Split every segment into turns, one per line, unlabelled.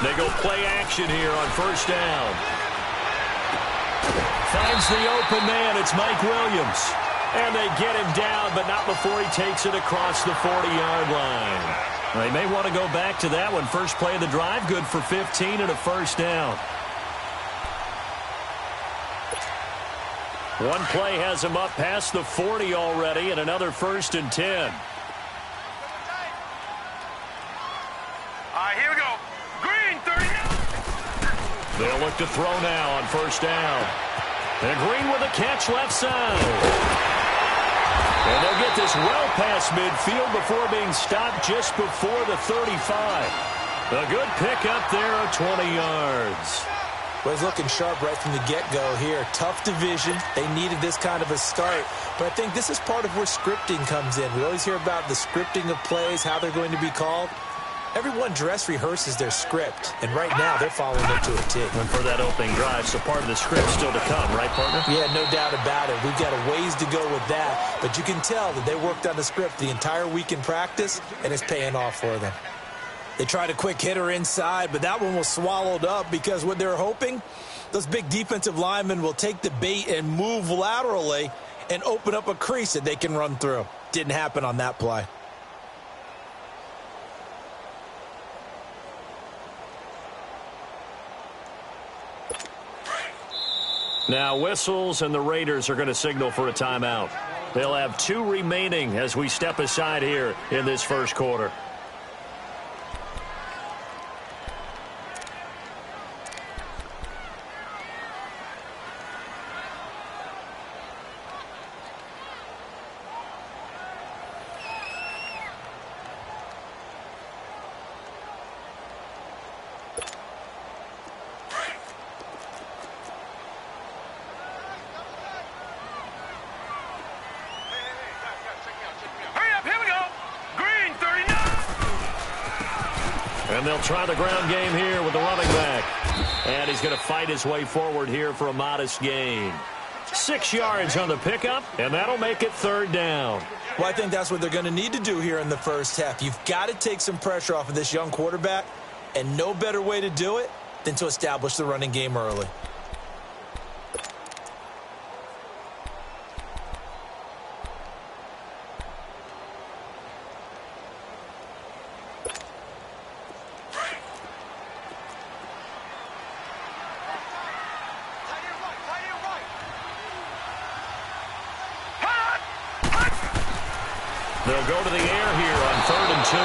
They go play action here on first down. Finds the open man. It's Mike Williams. And they get him down, but not before he takes it across the 40-yard line. They may want to go back to that one. First play of the drive, good for 15 and a first down. One play has him up past the 40 already, and another 1st and 10.
All right, here we go. Green, 39.
They'll look to throw now on first down. And Green with a catch left side. And they'll get this well past midfield before being stopped just before the 35. A good pickup there of 20 yards.
Well, he's looking sharp right from the get-go here. Tough division. They needed this kind of a start. But I think this is part of where scripting comes in. We always hear about the scripting of plays, how they're going to be called. Everyone dress rehearses their script, and right now they're following it to a T.
And for that opening drive, so part of the script still to come, right, partner?
Yeah, no doubt about it. We've got a ways to go with that, but you can tell that they worked on the script the entire week in practice, and it's paying off for them. They tried a quick hitter inside, but that one was swallowed up because what they're hoping, those big defensive linemen will take the bait and move laterally and open up a crease that they can run through. Didn't happen on that play.
Now whistles, and the Raiders are going to signal for a timeout. They'll have 2 remaining as we step aside here in this first quarter. And they'll try the ground game here with the running back. And he's going to fight his way forward here for a modest gain. 6 yards on the pickup, and that'll make it 3rd down.
Well, I think that's what they're going to need to do here in the first half. You've got to take some pressure off of this young quarterback, and no better way to do it than to establish the running game early.
They'll go to the air here on 3rd and 2.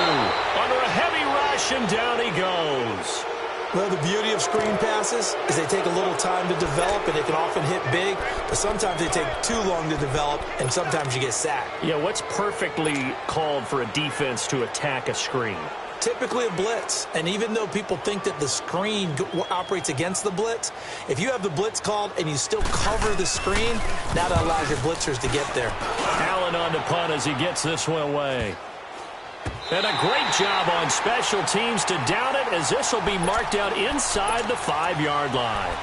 Under a heavy rush, and down he goes.
Well, the beauty of screen passes is they take a little time to develop, and they can often hit big, but sometimes they take too long to develop, and sometimes you get sacked.
Yeah, what's perfectly called for a defense to attack a screen?
Typically a blitz, and even though people think that the screen operates against the blitz, if you have the blitz called and you still cover the screen, now that allows your blitzers to get there.
Allen on the punt as he gets this one away. And a great job on special teams to down it, as this will be marked out inside the 5-yard line.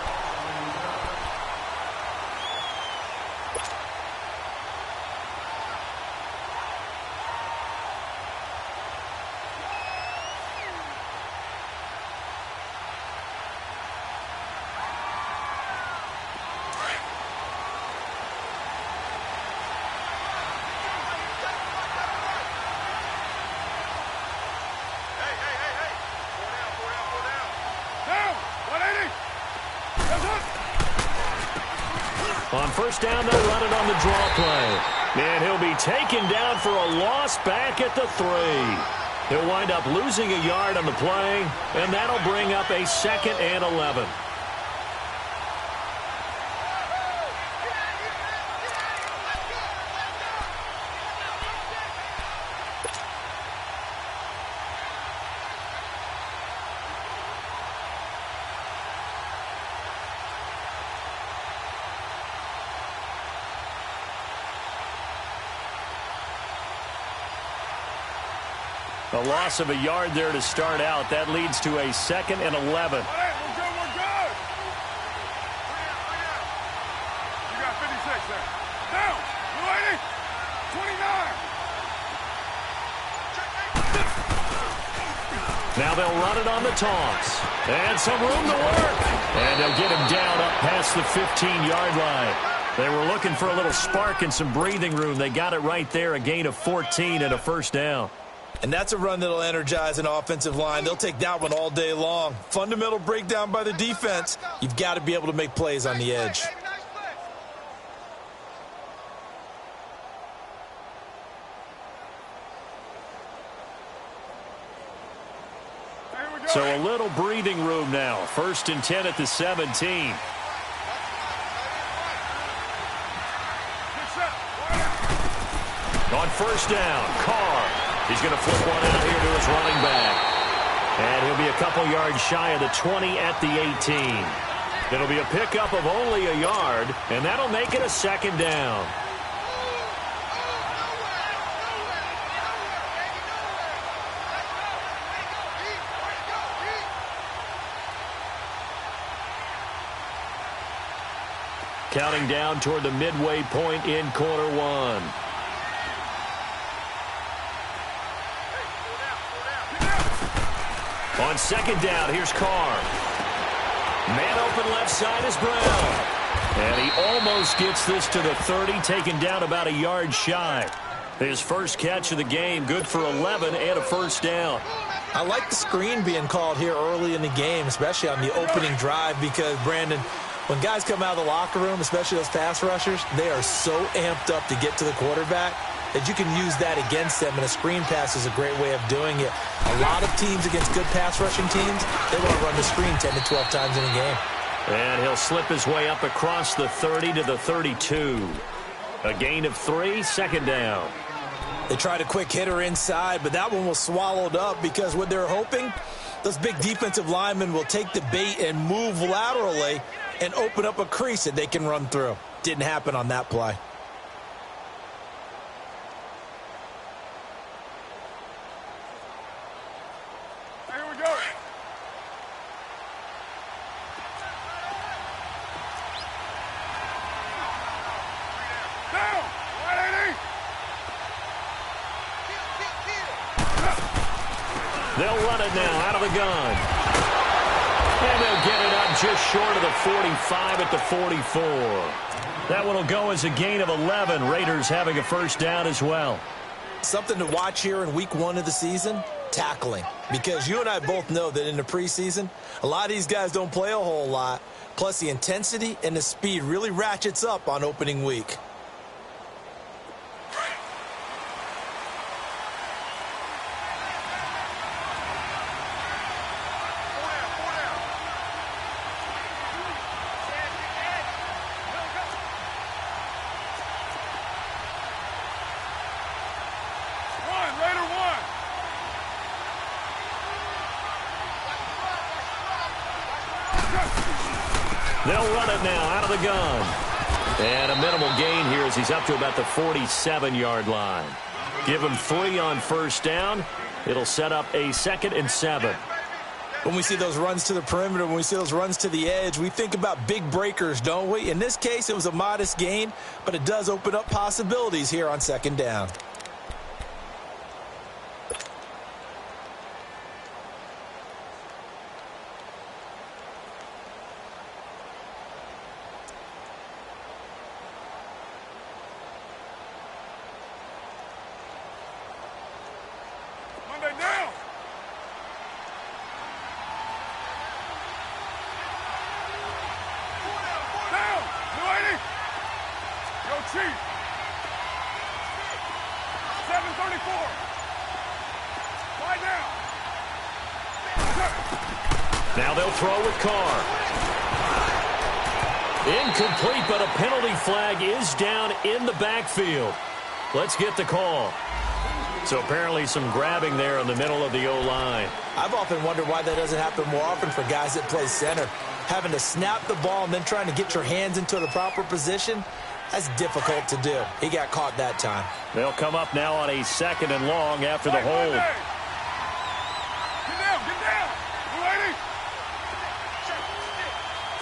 On first down, they'll run it on the draw play. And he'll be taken down for a loss back at the 3. He'll wind up losing a yard on the play, and that'll bring up a 2nd and 11. A loss of a yard there to start out. That leads to a 2nd and 11.
We're good. You got 56 there. Down. You lady. 29.
Now they'll run it on the toss. And some room to work. And they'll get him down up past the 15-yard line. They were looking for a little spark and some breathing room. They got it right there, a gain of 14 and a first down.
And that's a run that'll energize an offensive line. They'll take that one all day long. Fundamental breakdown by the defense. You've got to be able to make plays on the edge.
So a little breathing room now. 1st and 10 at the 17. On first down, Carr. He's going to flip one out here to his running back. And he'll be a couple yards shy of the 20 at the 18. It'll be a pickup of only a yard, and that'll make it a 2nd down. Counting down toward the midway point in quarter one. On 2nd down, here's Carr. Man open left side is Brown. And he almost gets this to the 30, taken down about a yard shy. His first catch of the game, good for 11 and a first down.
I like the screen being called here early in the game, especially on the opening drive, because, Brandon, when guys come out of the locker room, especially those pass rushers, they are so amped up to get to the quarterback that you can use that against them, and a screen pass is a great way of doing it. A lot of teams against good pass rushing teams, they want to run the screen 10 to 12 times in a game.
And he'll slip his way up across the 30 to the 32. A gain of 3, 2nd down.
They tried a quick hitter inside, but that one was swallowed up because what they're hoping, those big defensive linemen will take the bait and move laterally and open up a crease that they can run through. Didn't happen on that play.
Here we go. Down. Right, 80.
They'll run it now out of the gun. And they'll get it up just short of the 45 at the 44. That one will go as a gain of 11. Raiders having a first down as well.
Something to watch here in week 1 of the season, tackling. Because you and I both know that in the preseason, a lot of these guys don't play a whole lot. Plus the intensity and the speed really ratchets up on opening week.
They'll run it now out of the gun. And a minimal gain here as he's up to about the 47-yard line. Give him 3 on first down. It'll set up a 2nd and 7.
When we see those runs to the perimeter, when we see those runs to the edge, we think about big breakers, don't we? In this case, it was a modest gain, but it does open up possibilities here on 2nd down.
Now they'll throw with Carr. Incomplete, but a penalty flag is down in the backfield. Let's get the call. So apparently some grabbing there in the middle of the O-line.
I've often wondered why that doesn't happen more often for guys that play center. Having to snap the ball and then trying to get your hands into the proper position, that's difficult to do. He got caught that time.
They'll come up now on a 2nd and long after the hold.
Get down, get down.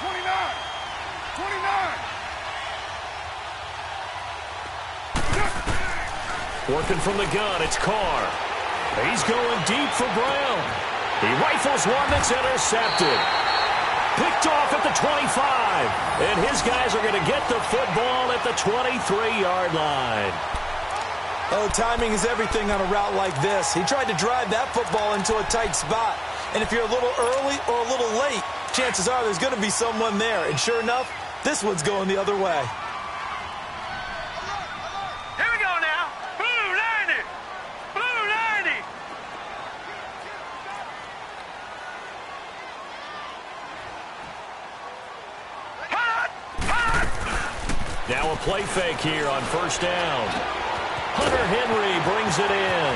29. 29.
Working from the gun, it's Carr. He's going deep for Brown. He rifles one that's intercepted. Picked off at the 25. And his guys are going to get the football at the 23-yard line.
Oh, timing is everything on a route like this. He tried to drive that football into a tight spot. And if you're a little early or a little late, chances are there's going to be someone there. And sure enough, this one's going the other way.
Here we go now. Blue 90. Blue 90.
Now a play fake here on first down. Hunter Henry brings it in.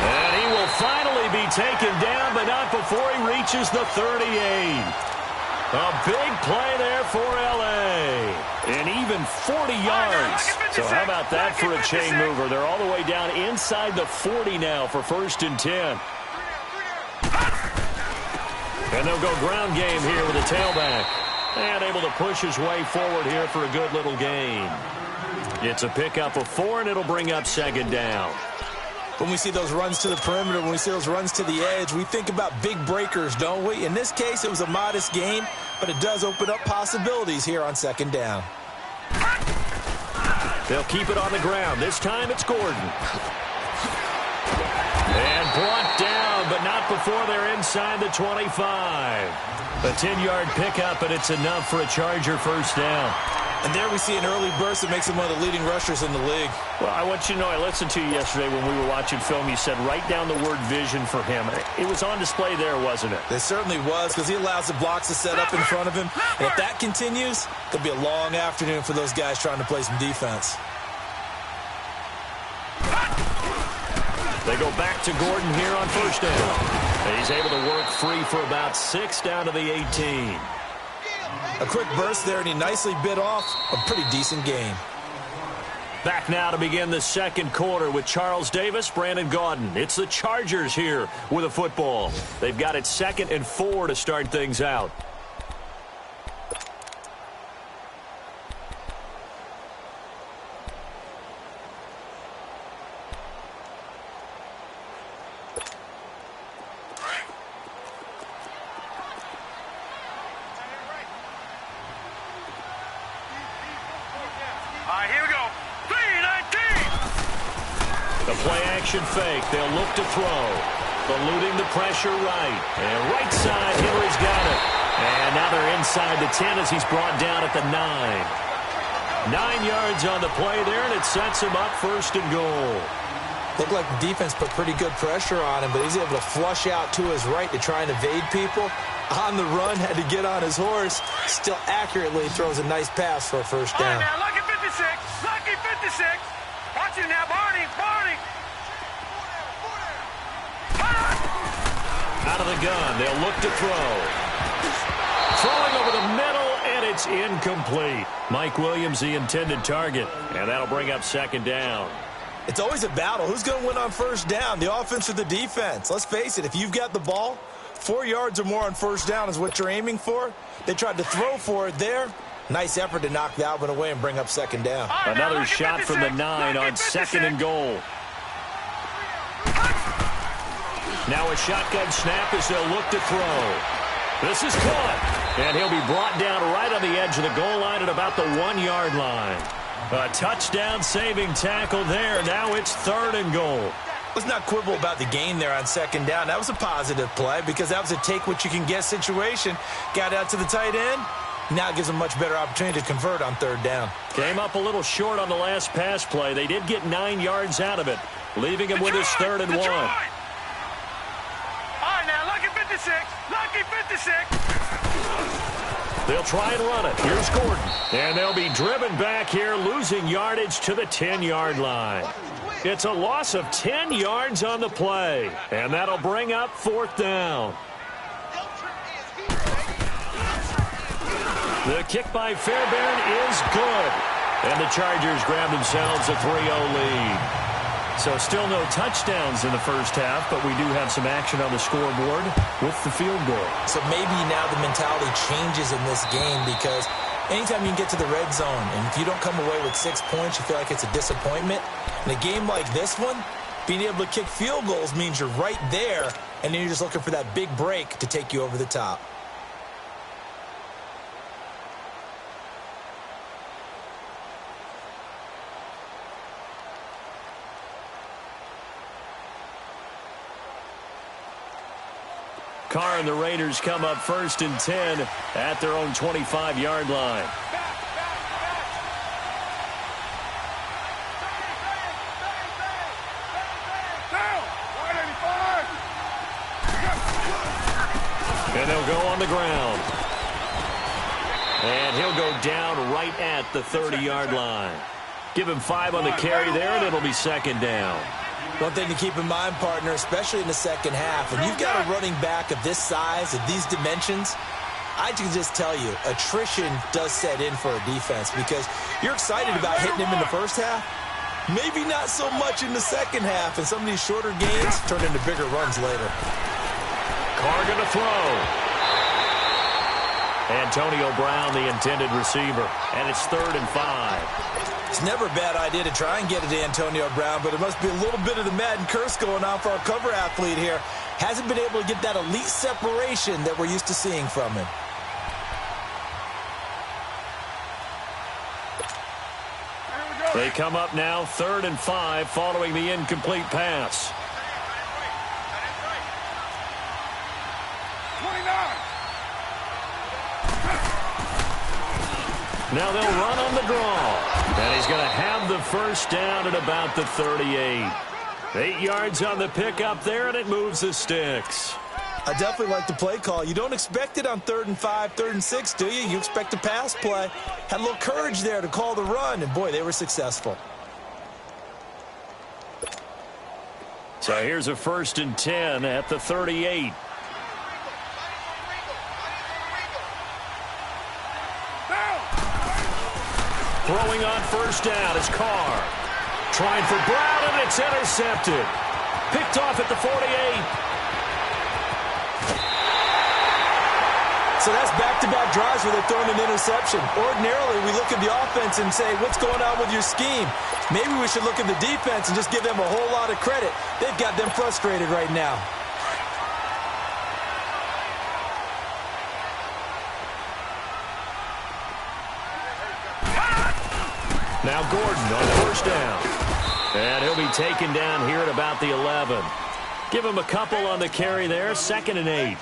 And he will finally be taken down, but not before he reaches the 38. A big play there for L.A. And even 40 yards. So how about that for a chain mover? They're all the way down inside the 40 now for 1st and 10. And they'll go ground game here with a tailback. And able to push his way forward here for a good little gain. It's a pickup of 4, and it'll bring up 2nd down.
When we see those runs to the perimeter, when we see those runs to the edge, we think about big breakers, don't we? In this case, it was a modest gain, but it does open up possibilities here on 2nd down.
They'll keep it on the ground. This time it's Gordon. And brought down, but not before they're inside the 25. A 10-yard pickup, and it's enough for a Charger 1st down.
And there we see an early burst that makes him one of the leading rushers in the league.
Well, I want you to know, I listened to you yesterday when we were watching film. You said write down the word vision for him. It was on display there, wasn't it?
It certainly was, because he allows the blocks to set up in front of him. And if that continues, it'll be a long afternoon for those guys trying to play some defense.
They go back to Gordon here on 1st down. He's able to work free for about 6 down to the 18.
A quick burst there, and he nicely bit off a pretty decent gain.
Back now to begin the 2nd quarter with Charles Davis, Brandon Gaudin. It's the Chargers here with a football. They've got it 2nd and 4 to start things out.
Fake.
They'll look to throw. Eluding the pressure right. And right side, Henry's got it. And now they're inside the 10 as he's brought down at the 9. 9 yards on the play there, and it sets him up 1st and goal.
Looked like the defense put pretty good pressure on him, but he's able to flush out to his right to try and evade people. On the run, had to get on his horse. Still accurately throws a nice pass for a 1st down.
All right, now, lucky 56. Lucky 56. Watch it now, Barney. Barney.
Out of the gun, they'll look to throw. Throwing over the middle, and it's incomplete. Mike Williams, the intended target, and that'll bring up 2nd down.
It's always a battle. Who's going to win on 1st down, the offense or the defense? Let's face it, if you've got the ball, 4 yards or more on 1st down is what you're aiming for. They tried to throw for it there. Nice effort to knock that one away and bring up 2nd down.
Right,
another shot 56, from the 9 on 2nd and goal. Now a shotgun snap as they'll look to throw. This is caught, and he'll be brought down right on the edge of the goal line at about the 1-yard line. A touchdown-saving tackle there. Now it's 3rd and goal.
Let's not quibble about the gain there on 2nd down. That was a positive play because that was a take-what-you-can-get situation. Got out to the tight end. Now it gives them a much better opportunity to convert on 3rd down.
Came up a little short on the last pass play. They did get 9 yards out of it, leaving him with his 3rd and 1.
Lucky 56. Lucky 56.
They'll try and run it. Here's Gordon. And they'll be driven back here, losing yardage to the 10-yard line. It's a loss of 10 yards on the play. And that'll bring up 4th down. The kick by Fairbairn is good. And the Chargers grab themselves a 3-0 lead. So still no touchdowns in the 1st half, but we do have some action on the scoreboard with the field goal.
So maybe now the mentality changes in this game because anytime you can get to the red zone, and if you don't come away with 6 points, you feel like it's a disappointment. In a game like this one, Being able to kick field goals means you're right there, and then you're just looking for that big break to take you over the top.
Carr and the Raiders come up 1st and 10 at their own 25-yard line. And they'll go on the ground. And he'll go down right at the 30-yard line. Give him 5 on the carry there, and it'll be 2nd down.
One thing to keep in mind, partner, especially in the second half, when you've got a running back of this size, of these dimensions, I can just tell you, attrition does set in for a defense because you're excited about hitting him in the first half. Maybe not so much in the second half, and some of these shorter gains turn into bigger runs later.
Carr going to throw. Antonio Brown, the intended receiver, and it's 3rd and 5.
It's never a bad idea to try and get it to Antonio Brown, but it must be a little bit of the Madden curse going on for our cover athlete here. Hasn't been able to get that elite separation that we're used to seeing from him.
They come up now 3rd and 5 following the incomplete pass.
29.
Now they'll run on the draw. And he's going to have the 1st down at about the 38. 8 yards on the pickup there, and it moves the sticks.
I definitely like the play call. You don't expect it on 3rd and 5, 3rd and 6, do you? You expect a pass play. Had a little courage there to call the run, and boy, they were successful.
So here's a 1st and 10 at the 38. Throwing on 1st down is Carr. Trying for Brown, and it's intercepted. Picked off at the 48.
So that's back-to-back drives where they're throwing an interception. Ordinarily, we look at the offense and say, what's going on with your scheme? Maybe we should look at the defense and just give them a whole lot of credit. They've got them frustrated right now.
Now Gordon on 1st down. And he'll be taken down here at about the 11. Give him a couple on the carry there. 2nd and 8.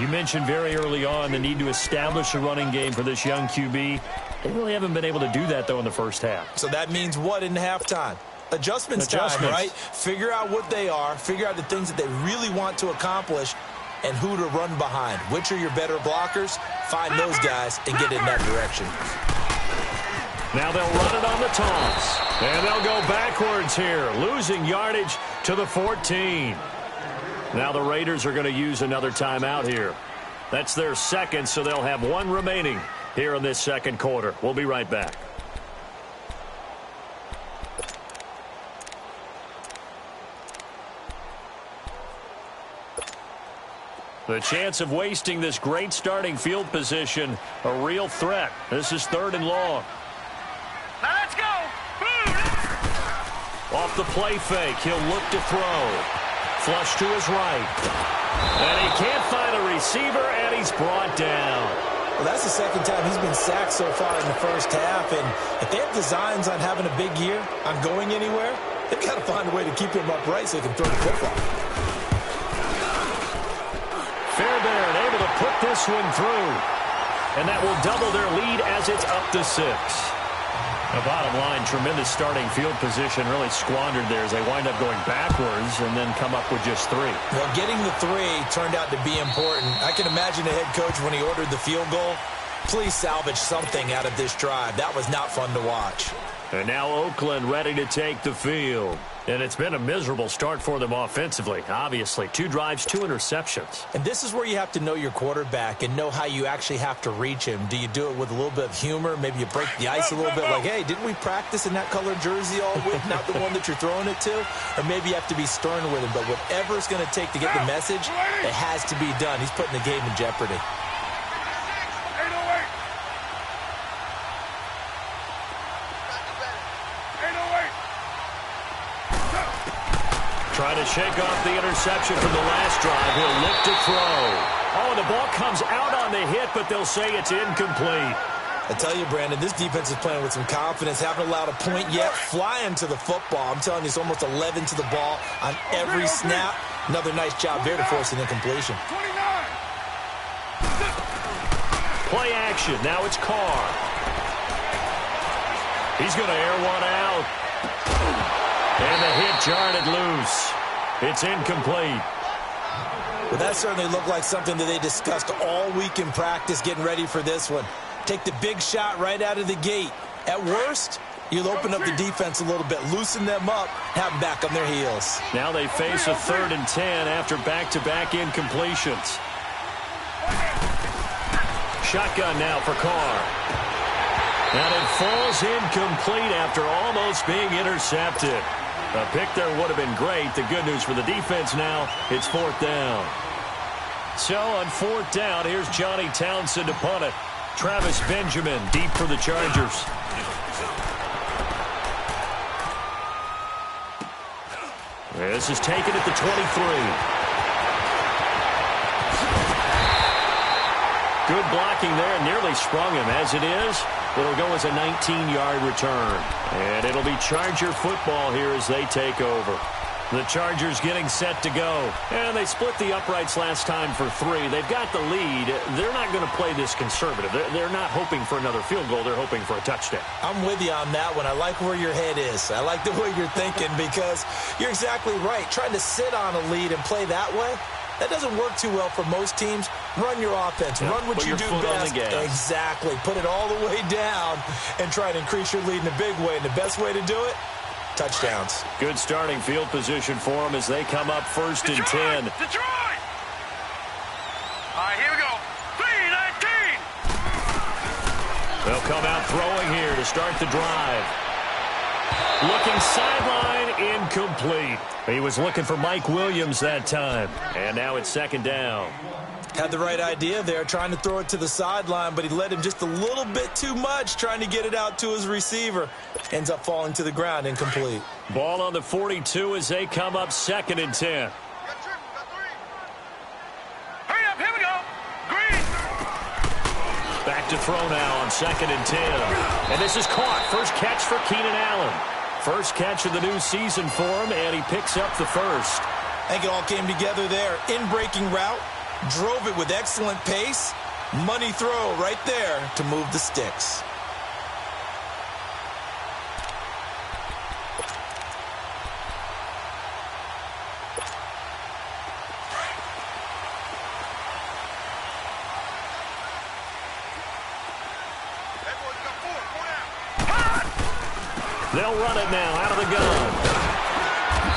You mentioned very early on the need to establish a running game for this young QB. They really haven't been able to do that, though, in the first half.
So that means what in halftime? Adjustments time, right? Figure out what they are. Figure out the things that they really want to accomplish and who to run behind. Which are your better blockers? Find those guys and get in that direction.
Now they'll run it on the toss. And they'll go backwards here, losing yardage to the 14. Now the Raiders are going to use another timeout here. That's their 2nd, so they'll have 1 remaining here in this 2nd quarter. We'll be right back. The chance of wasting this great starting field position, a real threat. This is 3rd and long.
Now let's go.
Off the play fake, he'll look to throw. Flush to his right. And he can't find a receiver, and he's brought down.
Well, that's the 2nd time he's been sacked so far in the first half. And if they have designs on having a big year, on going anywhere, they've got to find a way to keep him upright so they can throw the football.
Fairbairn able to put this one through. And that will double their lead as it's up to 6. The bottom line, tremendous starting field position, really squandered there as they wind up going backwards and then come up with just 3.
Well, getting the 3 turned out to be important. I can imagine the head coach when he ordered the field goal. Please salvage something out of this drive. That was not fun to watch.
And now Oakland ready to take the field. And it's been a miserable start for them offensively, obviously. 2 drives, 2 interceptions.
And this is where you have to know your quarterback and know how you actually have to reach him. Do you do it with a little bit of humor? Maybe you break the ice a little bit like, hey, didn't we practice in that colored jersey all week, not the one that you're throwing it to? Or maybe you have to be stern with him. But whatever it's going to take to get the message, it has to be done. He's putting the game in jeopardy.
Trying to shake off the interception from the last drive. He'll look to throw. Oh, and the ball comes out on the hit, but they'll say it's incomplete.
I tell you, Brandon, this defense is playing with some confidence. Haven't allowed a point yet. Flying to the football. I'm telling you, it's almost 11 to the ball on every snap. Another nice job there to force an incompletion.
29.
Play action. Now it's Carr. He's going to air one out. And the hit jarred it loose. It's incomplete.
Well, that certainly looked like something that they discussed all week in practice getting ready for this one. Take the big shot right out of the gate. At worst, you'll open up the defense a little bit, loosen them up, have them back on their heels.
Now they face a 3rd and 10 after back-to-back incompletions. Shotgun now for Carr. And it falls incomplete after almost being intercepted. A pick there would have been great. The good news for the defense now, it's 4th down. So on 4th down, here's Johnny Townsend to punt it. Travis Benjamin deep for the Chargers. This is taken at the 23. Good blocking there, nearly sprung him. As it is, it'll go as a 19-yard return. And it'll be Charger football here as they take over. The Chargers getting set to go. And they split the uprights last time for 3. They've got the lead. They're not going to play this conservative. They're not hoping for another field goal. They're hoping for a touchdown.
I'm with you on that one. I like where your head is. I like the way you're thinking because you're exactly right. Trying to sit on a lead and play that way, that doesn't work too well for most teams. Run your offense.
Yeah,
run what you do best. Exactly. Put it all the way down and try to increase your lead in a big way. And the best way to do it, touchdowns.
Good starting field position for them as they come up 1st and 10.
Detroit! All right, here we go. 3-19.
They'll come out throwing here to start the drive. Looking sideline, incomplete. He was looking for Mike Williams that time. And now it's 2nd down.
Had the right idea there, trying to throw it to the sideline, but he led him just a little bit too much, trying to get it out to his receiver. Ends up falling to the ground, incomplete.
Ball on the 42 as they come up 2nd and 10.
Hurry up, here we go. Green.
Back to throw now on 2nd and 10. And this is caught. First catch for Keenan Allen. First catch of the new season for him, and he picks up the first.
I think it all came together there. In-breaking route, drove it with excellent pace. Money throw right there to move the sticks.
They'll run it now out of the gun.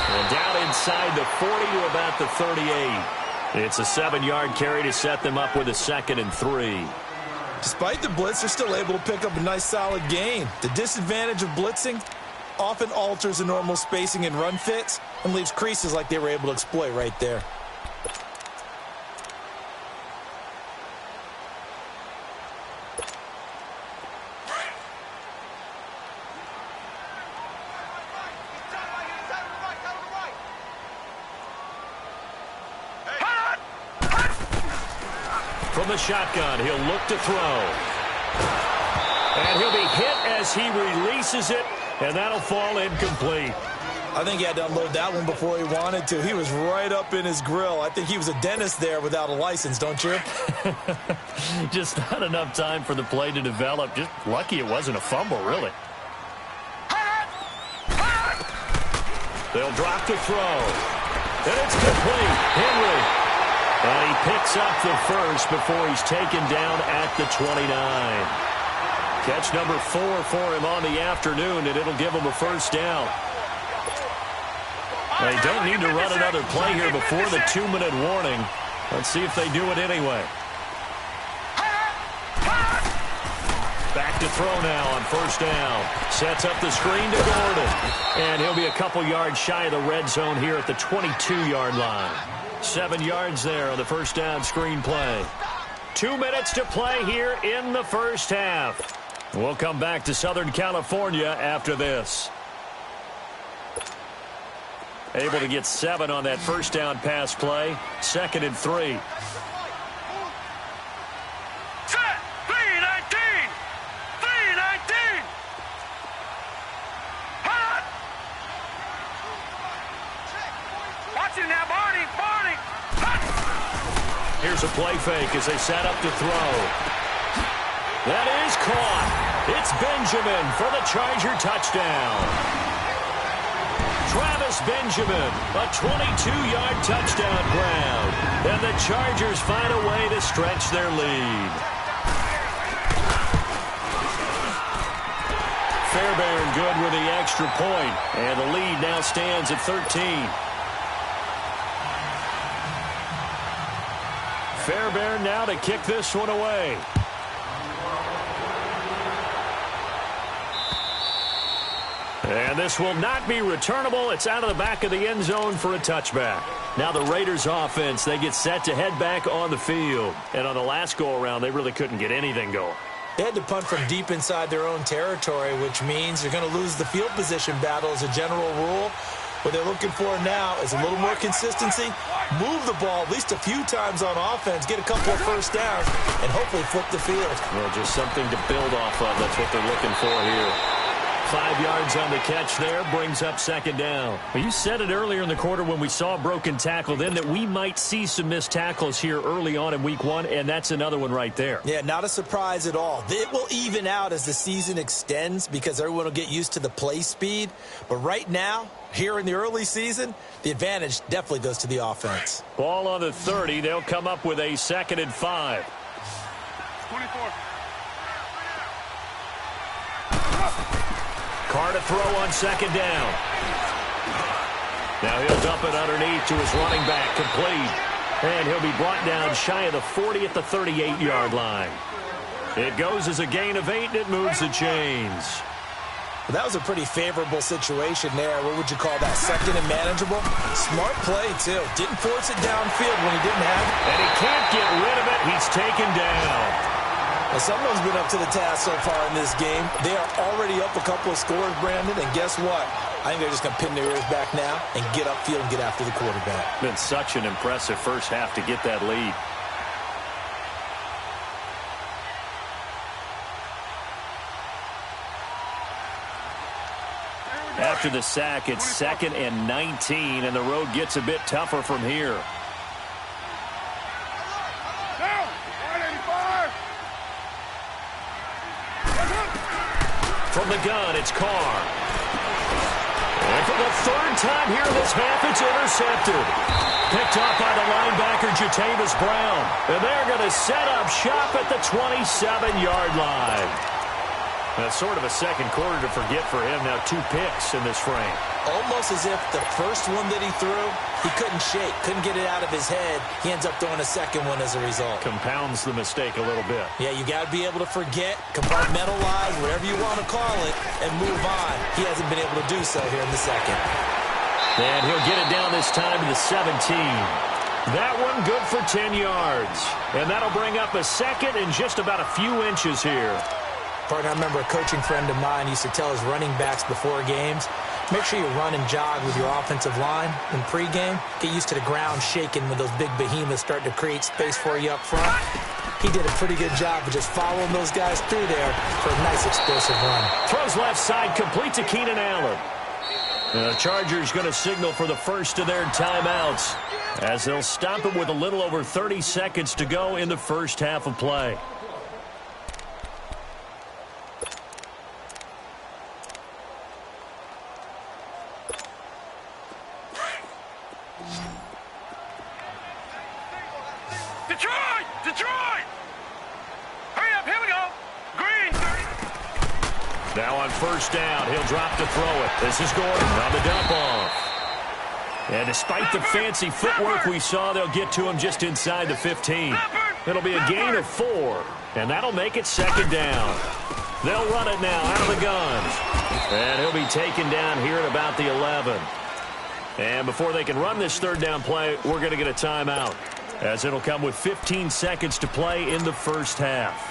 And down inside the 40 to about the 38. It's a 7-yard carry to set them up with a 2nd and 3.
Despite the blitz, they're still able to pick up a nice solid gain. The disadvantage of blitzing often alters the normal spacing and run fits and leaves creases like they were able to exploit right there.
From the shotgun, he'll look to throw. And he'll be hit as he releases it, and that'll fall incomplete.
I think he had to unload that one before he wanted to. He was right up in his grill. I think he was a dentist there without a license, don't you?
Just not enough time for the play to develop. Just lucky it wasn't a fumble, really. They'll drop to throw. And it's complete. Henry. And he picks up the first before he's taken down at the 29. Catch number 4 for him on the afternoon, and it'll give him a first down. They don't need to run another play here before the 2-minute warning. Let's see if they do it anyway. Back to throw now on first down. Sets up the screen to Gordon. And he'll be a couple yards shy of the red zone here at the 22-yard line. 7 yards there on the first down screen play. 2 minutes to play here in the first half. We'll come back to Southern California after this. Able to get 7 on that first down pass play. 2nd and 3.
Set. 3-19. 3-19. Hot. Watch it now, Barney. Barney. Hot.
Here's a play fake as they set up to throw. That is caught. It's Benjamin for the Charger touchdown. Travis Benjamin, a 22-yard touchdown grab. And the Chargers find a way to stretch their lead. Fairbairn good with the extra point. And the lead now stands at 13. Fairbairn now to kick this one away. And this will not be returnable. It's out of the back of the end zone for a touchback. Now the Raiders offense, they get set to head back on the field. And on the last go-around, they really couldn't get anything going.
They had to punt from deep inside their own territory, which means they're going to lose the field position battle as a general rule. What they're looking for now is a little more consistency, move the ball at least a few times on offense, get a couple of first downs, and hopefully flip the field.
Well, just something to build off of. That's what they're looking for here. 5 yards on the catch there, brings up 2nd down. Well, you said it earlier in the quarter when we saw a broken tackle then that we might see some missed tackles here early on in week 1, and that's another one right there.
Yeah, not a surprise at all. It will even out as the season extends because everyone will get used to the play speed. But right now, here in the early season, the advantage definitely goes to the offense.
Ball on the 30. They'll come up with a 2nd and 5.
24.
Carr to throw on 2nd down. Now he'll dump it underneath to his running back, complete. And he'll be brought down shy of the 40 at the 38-yard line. It goes as a gain of 8, and it moves the chains.
Well, that was a pretty favorable situation there. What would you call that? 2nd and manageable? Smart play, too. Didn't force it downfield when he didn't have it.
And he can't get rid of it. He's taken down.
Well, someone's been up to the task so far in this game. They are already up a couple of scores, Brandon, and guess what? I think they're just going to pin their ears back now and get upfield and get after the quarterback.
Been such an impressive first half to get that lead. After the sack, it's 2nd and 19, and the road gets a bit tougher from here. From the gun, it's Carr. And for the 3rd time here this half, it's intercepted. Picked off by the linebacker, Jatavis Brown. And they're going to set up shop at the 27-yard line. That's sort of a second quarter to forget for him. Now 2 picks in this frame.
Almost as if the first one that he threw, he couldn't shake, couldn't get it out of his head. He ends up throwing a second one as a result.
Compounds the mistake a little bit.
Yeah, you got to be able to forget, compartmentalize, whatever you want to call it, and move on. He hasn't been able to do so here in the second.
And he'll get it down this time to the 17. That one good for 10 yards. And that'll bring up a 2nd and just about a few inches here.
Partner, I remember a coaching friend of mine used to tell his running backs before games, make sure you run and jog with your offensive line in pregame. Get used to the ground shaking when those big behemoths start to create space for you up front. He did a pretty good job of just following those guys through there for a nice explosive run.
Throws left side, complete to Keenan Allen. And the Chargers going to signal for the first of their timeouts as they'll stop it with a little over 30 seconds to go in the first half of play.
Detroit! Detroit! Hurry up, here we go. Green.
Now on 1st down, he'll drop to throw it. This is Gordon on the dump off. And despite the fancy footwork we saw, they'll get to him just inside the 15. It'll be a gain of 4, and that'll make it 2nd down. They'll run it now out of the guns. And he'll be taken down here at about the 11. And before they can run this 3rd down play, we're going to get a timeout, as it'll come with 15 seconds to play in the first half.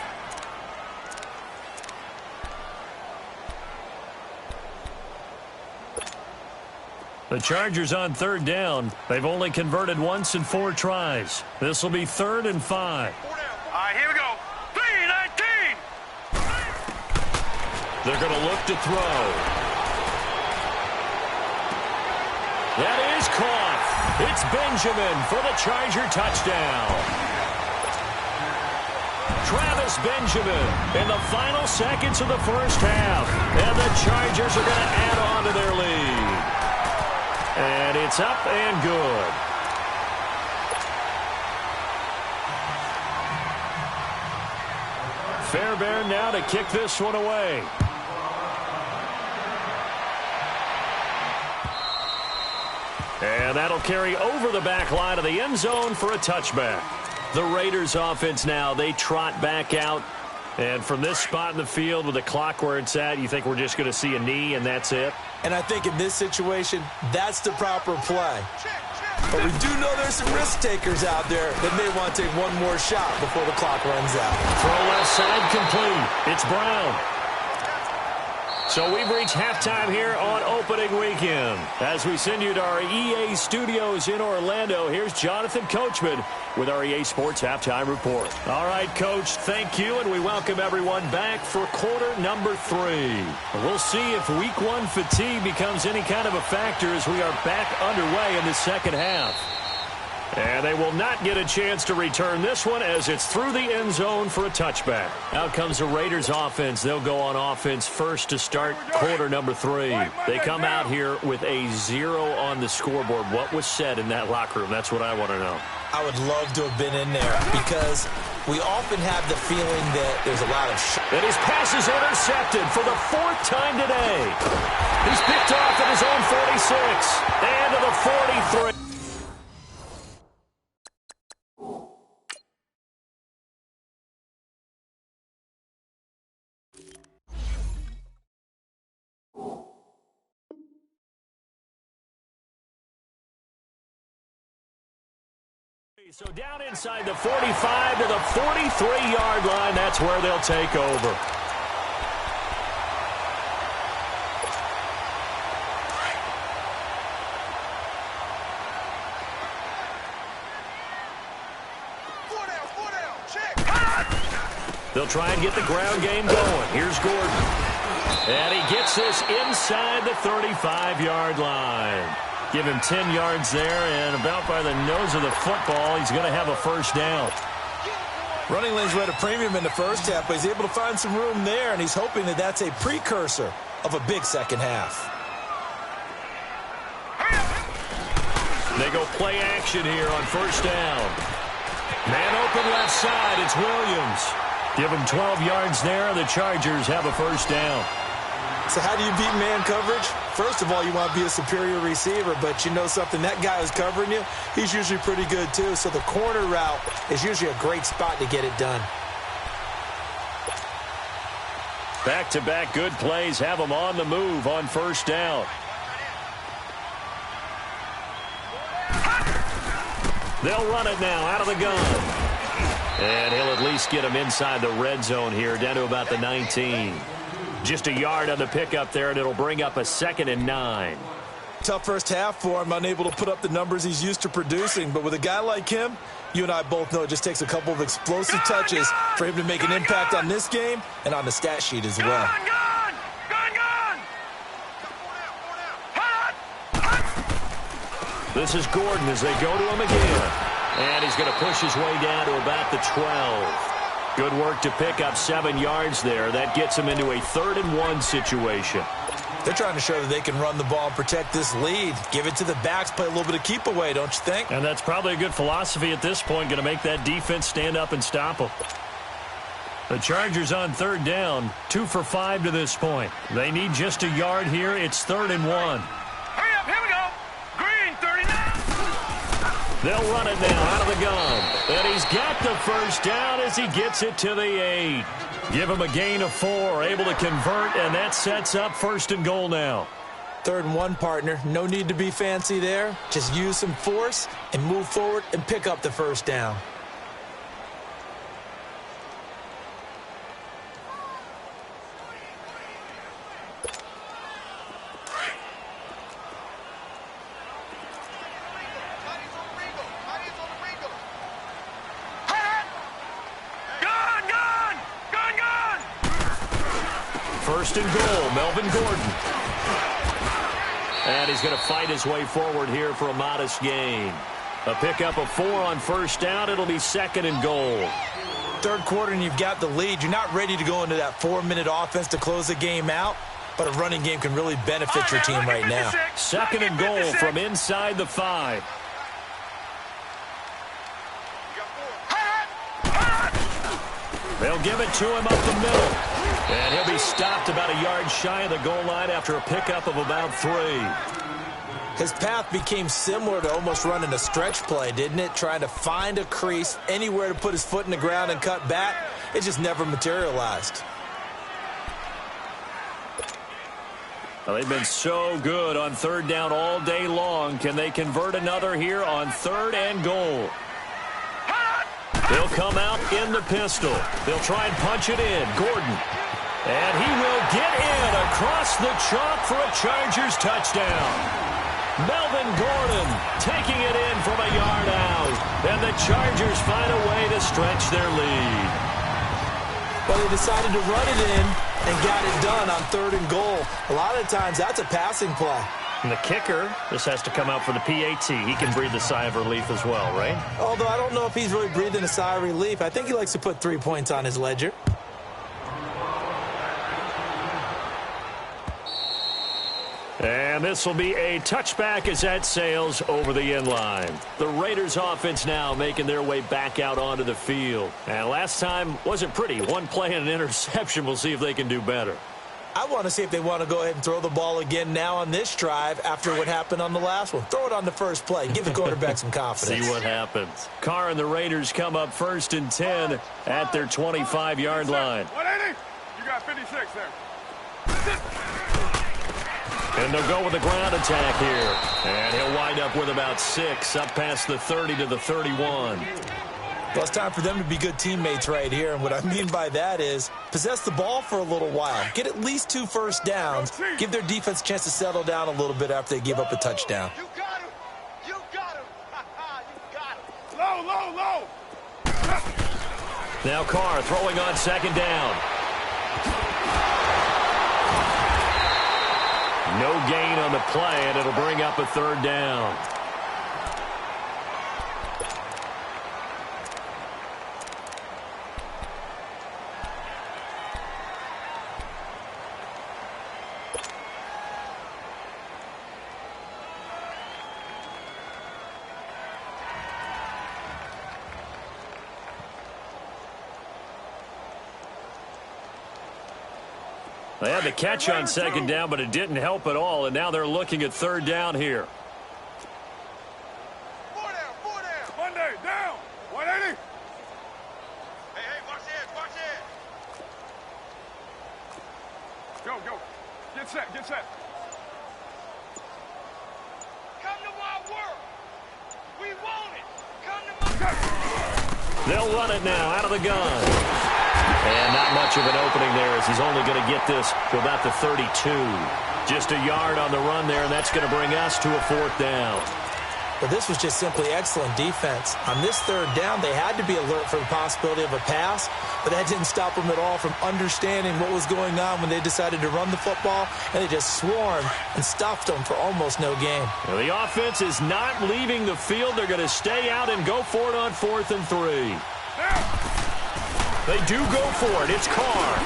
The Chargers on third down. They've only converted once in 4 tries. This will be 3rd and 5.
All right, here we go. 3-19.
They're going to look to throw. That is caught. It's Benjamin for the Charger touchdown. Travis Benjamin in the final seconds of the first half. And the Chargers are going to add on to their lead. And it's up and good. Fairbairn now to kick this one away. And that'll carry over the back line of the end zone for a touchback. The Raiders offense now, they trot back out. And from this spot in the field with the clock where it's at, you think we're just going to see a knee and that's it?
And I think in this situation, that's the proper play. But we do know there's some risk takers out there that may want to take one more shot before the clock runs out.
Throw left side complete. It's Brown. So we've reached halftime here on opening weekend. As we send you to our EA studios in Orlando, here's Jonathan Coachman with our EA Sports Halftime Report. All right, Coach, thank you, and we welcome everyone back for quarter number 3. We'll see if week 1 fatigue becomes any kind of a factor as we are back underway in the second half. And they will not get a chance to return this one as it's through the end zone for a touchback. Out comes the Raiders offense. They'll go on offense first to start quarter number 3. They come out here with a 0 on the scoreboard. What was said in that locker room? That's what I want to know.
I would love to have been in there because we often have the feeling that there's a lot of
And his pass is intercepted for the 4th time today. He's picked off at his own 46 and to the 43. So down inside the 45 to the 43-yard line. That's where they'll take over. They'll try and get the ground game going. Here's Gordon. And he gets this inside the 35-yard line. Give him 10 yards there, and about by the nose of the football, he's going to have a first down.
Running lanes were at a premium in the first half, but he's able to find some room there, and he's hoping that that's a precursor of a big second half.
They go play action here on first down. Man open left side, it's Williams. Give him 12 yards there, the Chargers have a first down.
So how do you beat man coverage? First of all, you want to be a superior receiver, but you know something, that guy who's covering you, he's usually pretty good too. So the corner route is usually a great spot to get it done.
Back-to-back good plays have them on the move on first down. They'll run it now out of the gun. And he'll at least get him inside the red zone here, down to about the 19. Just a yard on the pickup there, and it'll bring up a 2nd and 9.
Tough first half for him, unable to put up the numbers he's used to producing. But with a guy like him, you and I both know it just takes a couple of explosive touches for him to make an impact on this game and on the stat sheet as well.
This is Gordon as they go to him again. And he's going to push his way down to about the 12. Good work to pick up 7 yards there. That gets him into a 3rd and 1 situation.
They're trying to show that they can run the ball and protect this lead. Give it to the backs, play a little bit of keep away, don't you think?
And that's probably a good philosophy at this point, going to make that defense stand up and stop them. The Chargers on 3rd down, 2 for 5 to this point. They need just a yard here. It's 3rd and 1.
Hurry up, here we go. Green, 39.
They'll run it now out of the gun. And he's got the first down as he gets it to the 8. Give him a gain of 4, able to convert, and that sets up 1st and goal now.
3rd and 1, partner. No need to be fancy there. Just use some force and move forward and pick up the first down.
First and goal, Melvin Gordon. And he's going to fight his way forward here for a modest gain. A pickup of 4 on first down. It'll be second and goal.
Third quarter and you've got the lead. You're not ready to go into that 4-minute offense to close the game out, but a running game can really benefit your team right now.
Second and goal from inside the 5. They'll give it to him up the middle. And he'll be stopped about a yard shy of the goal line after a pickup of about 3.
His path became similar to almost running a stretch play, didn't it? Trying to find a crease, anywhere to put his foot in the ground and cut back. It just never materialized.
Well, they've been so good on third down all day long. Can they convert another here on third and goal? They'll come out in the pistol. They'll try and punch it in. Gordon. And he will get in across the chalk for a Chargers touchdown. Melvin Gordon taking it in from a yard out. And the Chargers find a way to stretch their lead.
Well, they decided to run it in and got it done on third and goal. A lot of times that's a passing play.
And the kicker, this has to come out for the PAT. He can breathe a sigh of relief as well, right?
Although I don't know if he's really breathing a sigh of relief. I think he likes to put 3 points on his ledger.
And this will be a touchback as that sails over the end line. The Raiders offense now making their way back out onto the field. And last time wasn't pretty. One play and an interception. We'll see if they can do better.
I want to see if they want to go ahead and throw the ball again now on this drive after what happened on the last one. Throw it on the first play. Give the quarterback some confidence.
See what happens. Carr and the Raiders come up first and 10 at their 25-yard line.
180. You got 56 there.
And they'll go with the ground attack here. And he'll wind up with about 6 up past the 30 to the 31.
Well, it's time for them to be good teammates right here. And what I mean by that is possess the ball for a little while. Get at least 2 first downs. Give their defense a chance to settle down a little bit after they give up a touchdown.
You got him. You got him. You got him. Low, low, low.
Now Carr throwing on second down. No gain on the play, and it'll bring up a third down. They had the catch on second down, but it didn't help at all, and now they're looking at third down here.
4 down, 4 down. Monday, down. 180. Hey, watch it, watch it. Go, go. Get set, get set. Come to my work. We want it. Come to my...
They'll run it now out of the gun. And not much of an opening there as he's only going to get this to about the 32. Just a yard on the run there, and that's going to bring us to a 4th down.
But this was just simply excellent defense. On this third down, they had to be alert for the possibility of a pass, but that didn't stop them at all from understanding what was going on when they decided to run the football, and they just swarmed and stuffed them for almost no gain.
Well, the offense is not leaving the field. They're going to stay out and go for it on 4th and 3. They do go for it. It's Carr.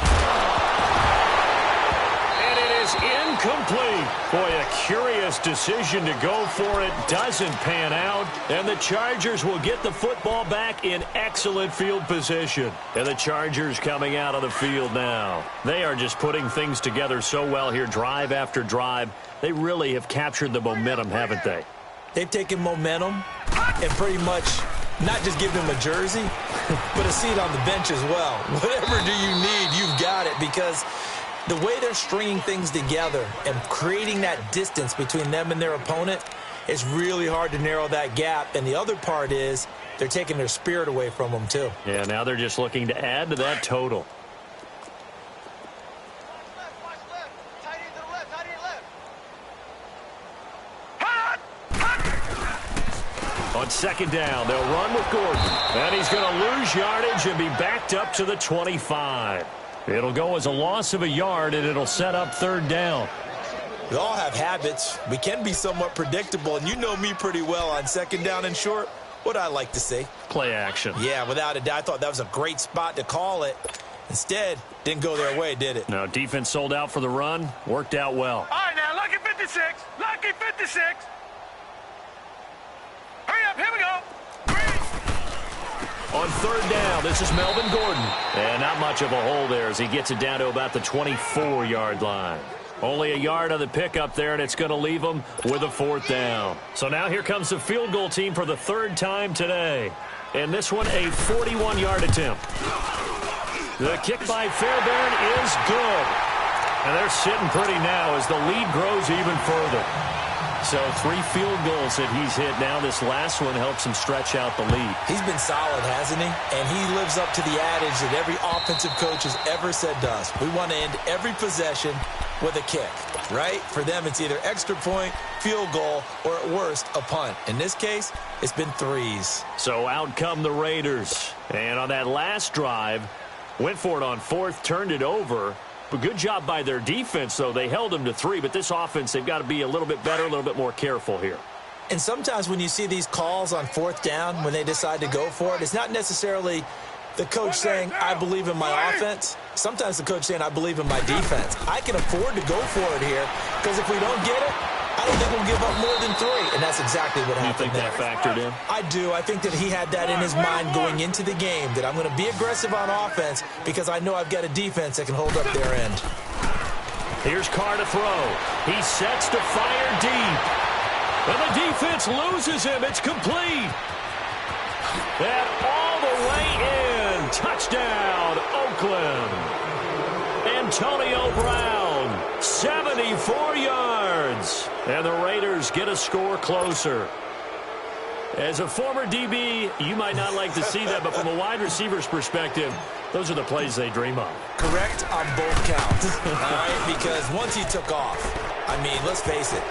And it is incomplete. Boy, a curious decision to go for it. Doesn't pan out. And the Chargers will get the football back in excellent field position. And the Chargers coming out of the field now. They are just putting things together so well here, drive after drive. They really have captured the momentum, haven't they?
They've taken momentum and pretty much not just given them a jersey, but a seat on the bench as well. Whatever do you need, you've got it, because the way they're stringing things together and creating that distance between them and their opponent, it's really hard to narrow that gap. And the other part is they're taking their spirit away from them, too.
Yeah, now they're just looking to add to that total. On second down, they'll run with Gordon. And he's going to lose yardage and be backed up to the 25. It'll go as a loss of a yard, and it'll set up third down.
We all have habits. We can be somewhat predictable, and you know me pretty well on second down and short. What I like to say?
Play action.
Yeah, without a doubt. I thought that was a great spot to call it. Instead, didn't go their way, did it?
No, defense sold out for the run. Worked out well.
All right, now, lucky 56. Lucky 56. Hurry up, here we go.
On third down, this is Melvin Gordon. And not much of a hole there as he gets it down to about the 24-yard line. Only a yard on the pickup there, and it's going to leave them with a fourth down. So now here comes the field goal team for the third time today. And this one, a 41-yard attempt. The kick by Fairbairn is good. And they're sitting pretty now as the lead grows even further. So 3 field goals that he's hit now. This last one helps him stretch out the lead.
He's been solid, hasn't he? And he lives up to the adage that every offensive coach has ever said to us. We want to end every possession with a kick, right? For them, it's either extra point, field goal, or at worst, a punt. In this case, it's been 3s.
So out come the Raiders. And on that last drive, went for it on 4th, turned it over. But good job by their defense, though. They held them to 3, but this offense, they've got to be a little bit better, a little bit more careful here.
And sometimes when you see these calls on 4th down, when they decide to go for it, it's not necessarily the coach saying, I believe in my offense. Sometimes the coach saying, I believe in my defense. I can afford to go for it here because if we don't get it, I don't think we'll give up more than 3. And that's exactly what happened there.
You think that factored in?
I do. I think that he had that in his mind going into the game, that I'm going to be aggressive on offense because I know I've got a defense that can hold up their end.
Here's Carr to throw. He sets to fire deep. And the defense loses him. It's complete. And all the way in. Touchdown, Oakland. Antonio Brown, 74 yards. And the Raiders get a score closer. As a former DB, you might not like to see that, but from a wide receiver's perspective, those are the plays they dream of.
Correct on both counts. All right, because once he took off, I mean, let's face it,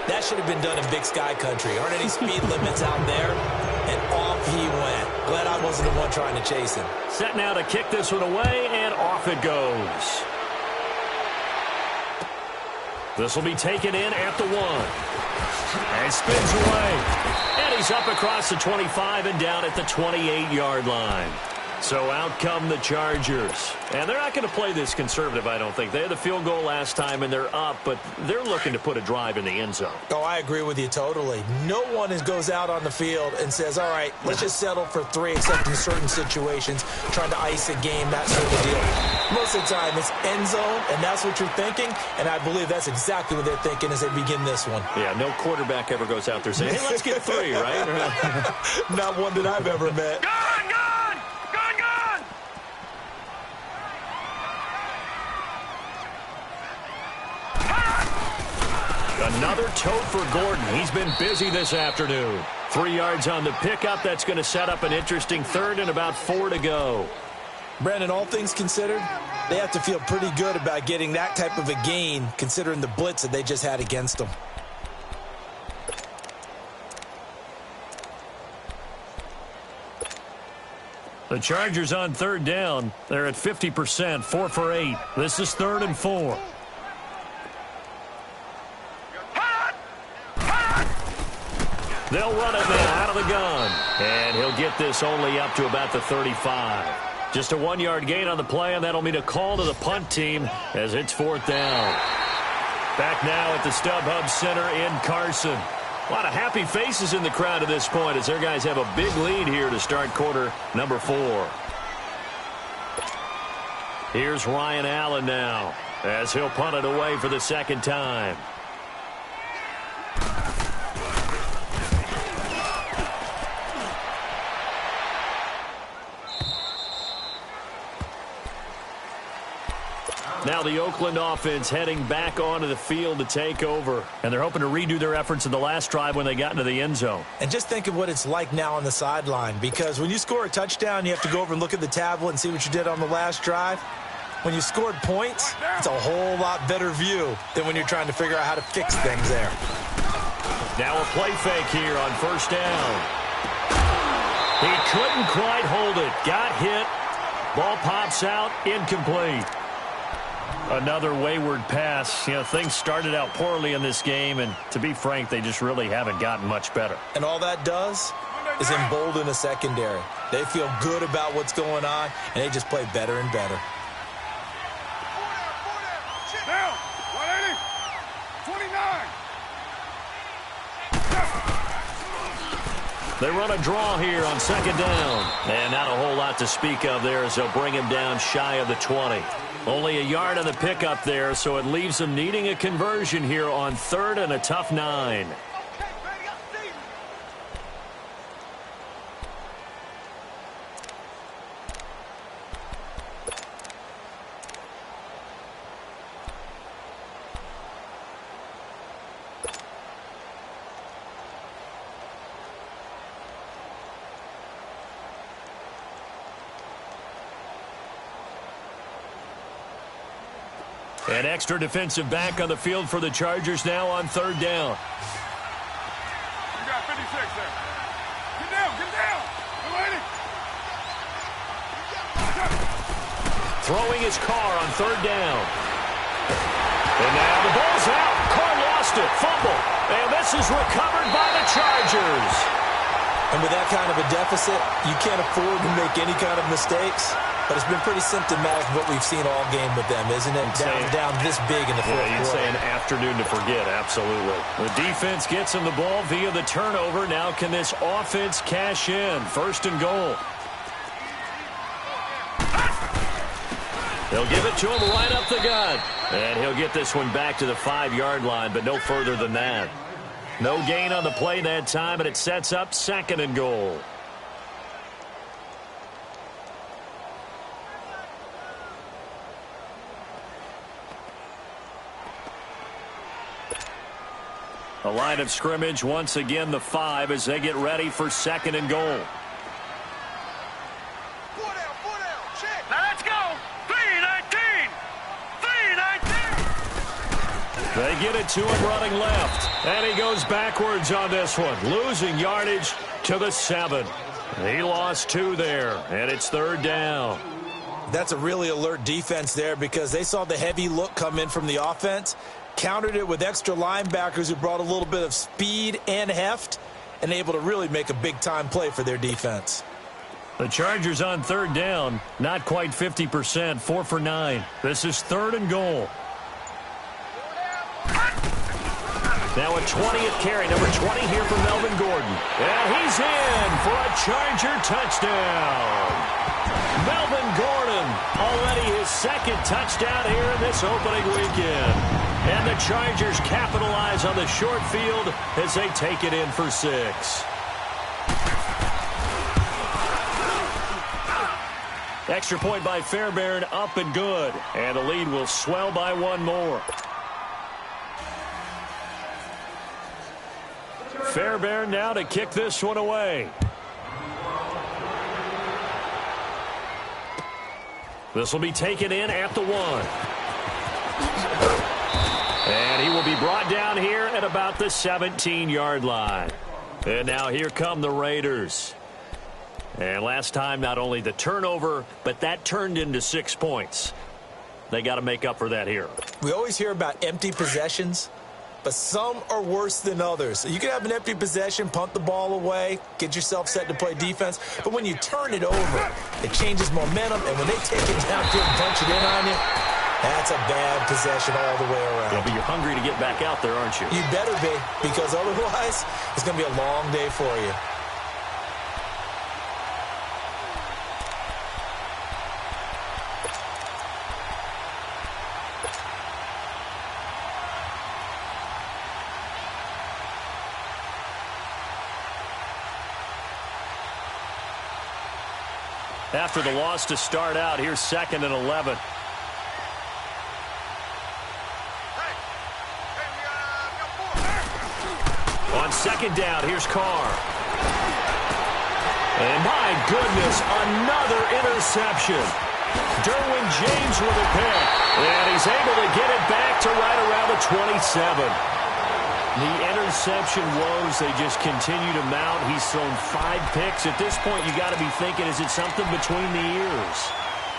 that should have been done in Big Sky Country. Aren't any speed limits out there? And off he went. Glad I wasn't the one trying to chase him.
Set now to kick this one away, and off it goes. This will be taken in at the 1. And spins away. And he's up across the 25 and down at the 28-yard line. So out come the Chargers. And they're not going to play this conservative, I don't think. They had the field goal last time, and they're up, but they're looking to put a drive in the end zone.
Oh, I agree with you totally. No one goes out on the field and says, all right, let's just settle for 3, except in certain situations, trying to ice a game, that sort of deal. Most of the time, it's end zone, and that's what you're thinking, and I believe that's exactly what they're thinking as they begin this one.
Yeah, no quarterback ever goes out there saying, hey, let's get 3, right?
Not one that I've ever met.
Another tote for Gordon. He's been busy this afternoon. 3 yards on the pickup. That's going to set up an interesting third and about 4 to go.
Brandon, all things considered, they have to feel pretty good about getting that type of a gain considering the blitz that they just had against them.
The Chargers on third down. They're at 50%, 4 for 8. This is 3rd and 4. They'll run it now out of the gun. And he'll get this only up to about the 35. Just a 1-yard gain on the play, and that'll mean a call to the punt team as it's 4th down. Back now at the StubHub Center in Carson. A lot of happy faces in the crowd at this point as their guys have a big lead here to start quarter number 4. Here's Ryan Allen now as he'll punt it away for the second time. Now the Oakland offense heading back onto the field to take over. And they're hoping to redo their efforts in the last drive when they got into the end zone.
And just think of what it's like now on the sideline. Because when you score a touchdown, you have to go over and look at the tablet and see what you did on the last drive. When you scored points, it's a whole lot better view than when you're trying to figure out how to fix things there.
Now a play fake here on first down. He couldn't quite hold it. Got hit. Ball pops out. Incomplete. Another wayward pass. You know, things started out poorly in this game, and to be frank, they just really haven't gotten much better.
And all that does is embolden the secondary. They feel good about what's going on, and they just play better and better.
Down, 180, 29.
They run a draw here on second down. And not a whole lot to speak of there as they'll bring him down shy of the 20. Only a yard on the pickup there, so it leaves them needing a conversion here on third and a tough 9. An extra defensive back on the field for the Chargers now on third down.
You got 56 there. Get down, get down. 180.
Throwing his car on third down. And now the ball's out. Carr lost it. Fumble. And this is recovered by the Chargers.
And with that kind of a deficit, you can't afford to make any kind of mistakes. But it's been pretty symptomatic of what we've seen all game with them, isn't it? Down this big in the fourth quarter.
You'd say an afternoon to forget, absolutely. The defense gets him the ball via the turnover. Now can this offense cash in? First and goal. They'll give it to him right up the gut. And he'll get this one back to the 5-yard line, but no further than that. No gain on the play that time, and it sets up second and goal. A line of scrimmage, once again the 5 as they get ready for second and goal.
Four down, check. Now let's go. 319. 319.
They get it to him running left. And he goes backwards on this one, losing yardage to the 7. He lost 2 there, and it's third down.
That's a really alert defense there because they saw the heavy look come in from the offense, countered it with extra linebackers who brought a little bit of speed and heft, and able to really make a big-time play for their defense.
The Chargers on third down, not quite 50%, 4 for 9. This is third and goal. Now a 20th carry, number 20 here for Melvin Gordon. And he's in for a Charger touchdown. Melvin Gordon, already his second touchdown here in this opening weekend. And the Chargers capitalize on the short field as they take it in for 6. Extra point by Fairbairn, up and good. And the lead will swell by 1 more. Fairbairn now to kick this one away. This will be taken in at the 1. And he will be brought down here at about the 17-yard line. And now here come the Raiders. And last time, not only the turnover, but that turned into 6 points. They got to make up for that here.
We always hear about empty possessions, but some are worse than others. You can have an empty possession, punt the ball away, get yourself set to play defense. But when you turn it over, it changes momentum. And when they take it downfield and punch it in on you, that's a bad possession all the way around.
Yeah, but you're hungry to get back out there, aren't you?
You better be, because otherwise it's going to be a long day for you.
After the loss to start out, here's second and 11. On second down, here's Carr. And my goodness, another interception. Derwin James with a pick. And he's able to get it back to right around the 27. The interception woes, they just continue to mount. He's thrown 5 picks. At this point, you got to be thinking, is it something between the ears?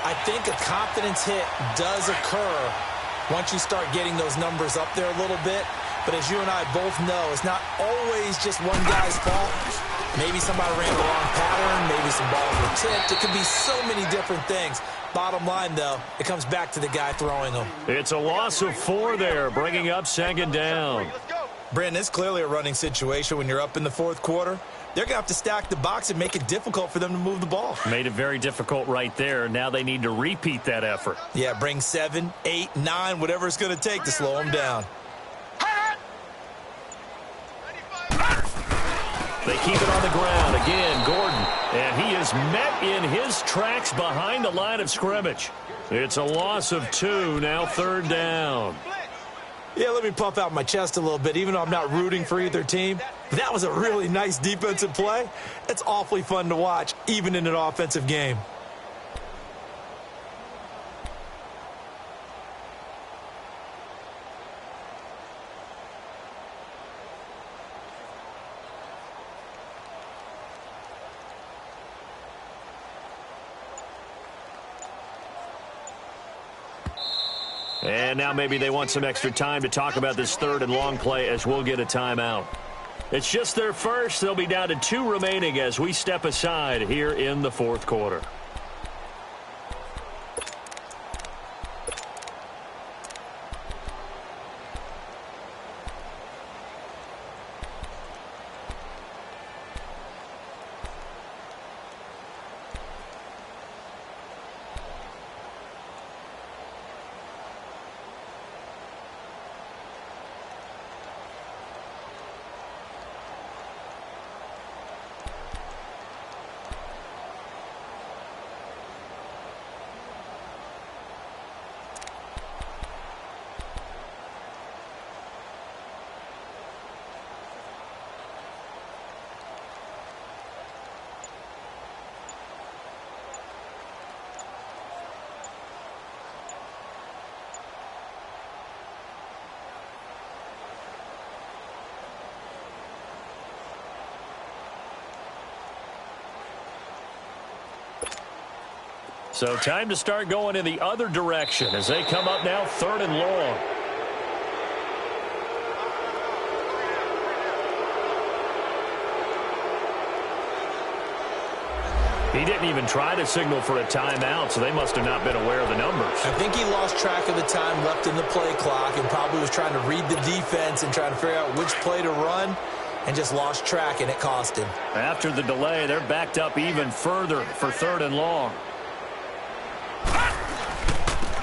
I think a confidence hit does occur once you start getting those numbers up there a little bit. But as you and I both know, it's not always just one guy's fault. Maybe somebody ran the wrong pattern. Maybe some balls were tipped. It could be so many different things. Bottom line, though, it comes back to the guy throwing them.
It's a loss of 4 there, bringing up second down.
Brandon, it's clearly a running situation when you're up in the fourth quarter. They're going to have to stack the box and make it difficult for them to move the ball.
Made it very difficult right there. Now they need to repeat that effort.
Yeah, bring 7, 8, 9, whatever it's going to take to slow them down.
They keep it on the ground. Again, Gordon. And he is met in his tracks behind the line of scrimmage. It's a loss of 2, now third down.
Yeah, let me puff out my chest a little bit, even though I'm not rooting for either team. That was a really nice defensive play. It's awfully fun to watch, even in an offensive game.
And now maybe they want some extra time to talk about this third and long play as we'll get a timeout. It's just their first. They'll be down to 2 remaining as we step aside here in the fourth quarter. So time to start going in the other direction as they come up now third and long. He didn't even try to signal for a timeout, so they must have not been aware of the numbers.
I think he lost track of the time left in the play clock and probably was trying to read the defense and trying to figure out which play to run and just lost track, and it cost him.
After the delay, they're backed up even further for third and long.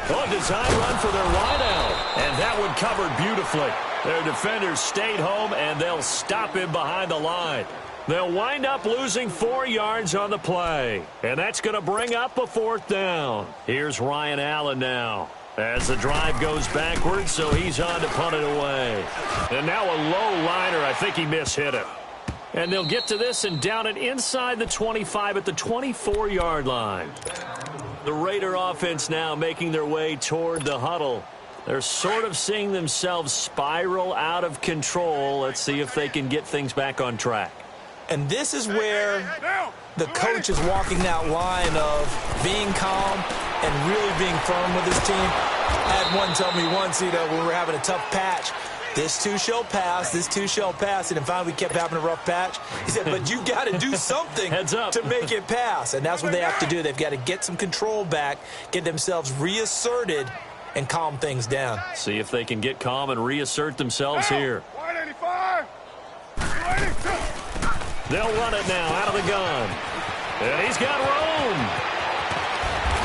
Oh, design run for their wideout. And that one covered beautifully. Their defenders stayed home, and they'll stop him behind the line. They'll wind up losing 4 yards on the play. And that's going to bring up a fourth down. Here's Ryan Allen now as the drive goes backwards, so he's on to punt it away. And now a low liner. I think he mishit it. And they'll get to this and down it inside the 25 at the 24-yard line. The Raider offense now making their way toward the huddle. They're sort of seeing themselves spiral out of control. Let's see if they can get things back on track.
And this is where the coach is walking that line of being calm and really being firm with his team. I had one tell me once, when we were having a tough patch, this too shall pass, this too shall pass. And finally we kept having a rough patch. He said, but you got to do something to make it pass. And that's what they have to do. They've got to get some control back, get themselves reasserted, and calm things down.
See if they can get calm and reassert themselves here.
185. 282.
They'll run it now out of the gun. And he's got room.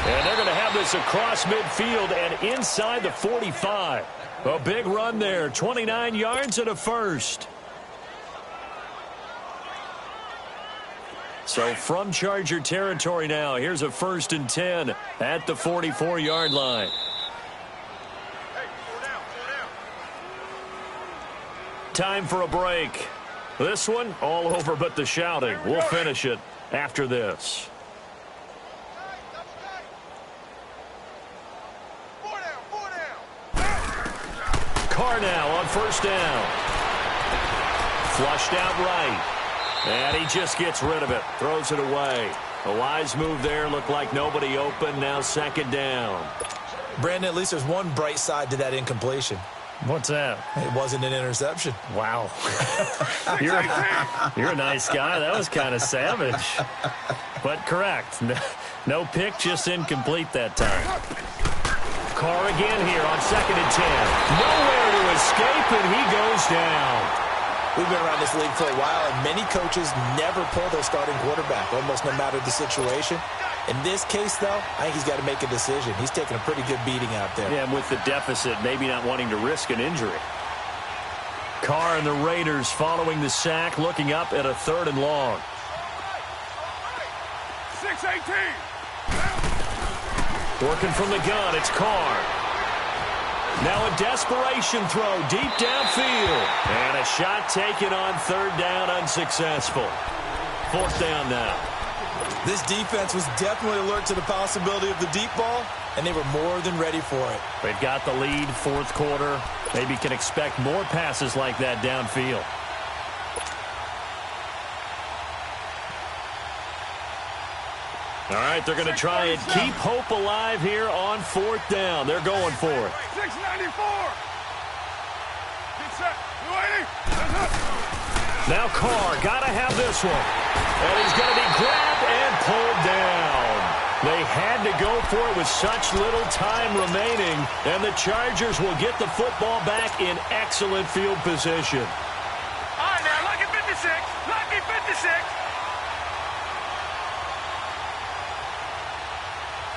And they're going to have this across midfield and inside the 45. A big run there, 29 yards and a first. So from Charger territory now, here's a 1st and 10 at the 44-yard line. Time for a break. This one, all over but the shouting. We'll finish it after this. Carr now on 1st down. Flushed out right. And he just gets rid of it. Throws it away. A wise move there. Looked like nobody open. Now 2nd down.
Brandon, at least there's one bright side to that incompletion.
What's that?
It wasn't an interception.
Wow. You're a nice guy. That was kind of savage. But correct. No pick, just incomplete that time. Carr again here on 2nd and 10. Nowhere to escape, and he goes down.
We've been around this league for a while, and many coaches never pull their starting quarterback, almost no matter the situation. In this case, though, I think he's got to make a decision. He's taking a pretty good beating out there.
Yeah, and with the deficit, maybe not wanting to risk an injury. Carr and the Raiders following the sack, looking up at a 3rd and long.
6-18.
Working from the gun, it's Carr. Now a desperation throw deep downfield. And a shot taken on 3rd down, unsuccessful. 4th down now.
This defense was definitely alert to the possibility of the deep ball, and they were more than ready for it.
They've got the lead, 4th quarter. Maybe can expect more passes like that downfield. All right, they're going to try and keep hope alive here on 4th down. They're going for it.
694. Get set. 280.
Now Carr, got to have this one. And he's going to be grabbed and pulled down. They had to go for it with such little time remaining, and the Chargers will get the football back in excellent field position.
All right, now, lucky 56. Lucky 56.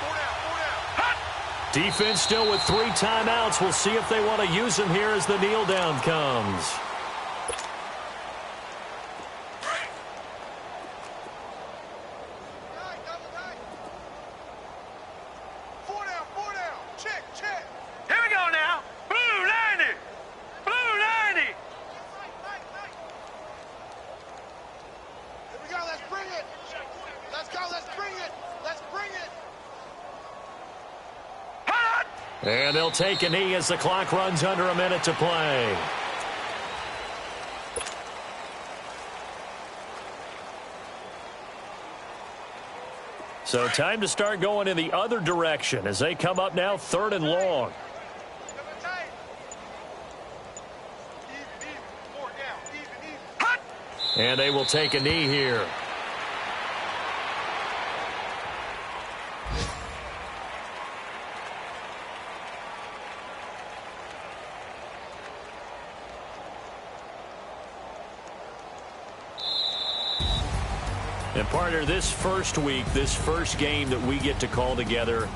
4 down, 4 down. Hot.
Defense still with 3 timeouts. We'll see if they want to use them here as the kneel down comes. And they'll take a knee as the clock runs under a minute to play. So time to start going in the other direction as they come up now 3rd and long. And they will take a knee here. And partner, this first week, this first game that we get to call together,